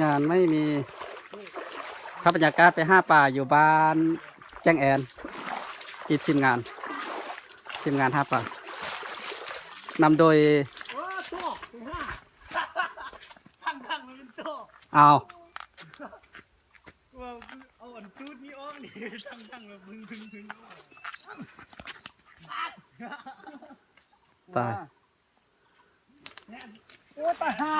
งานไม่มีครับบรรยากาศไปห้าป่าอยู่บ้านแจ้งแอนกีทีมงานห้าป่านำโดยเอาเอาอันจูดนี่อ้อนี่ทั้งแบบบึ้งตายโอ้ตายห่า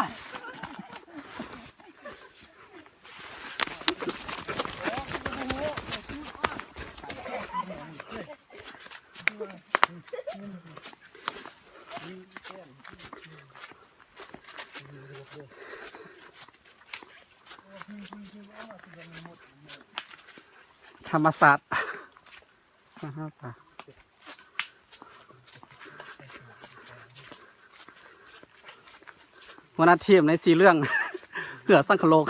ธรรมศาสตร์ห้าป่าหัวหน้าทีมในสีเรื่อง เหือสังคโลก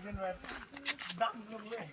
เป็นแบบดังลงเลย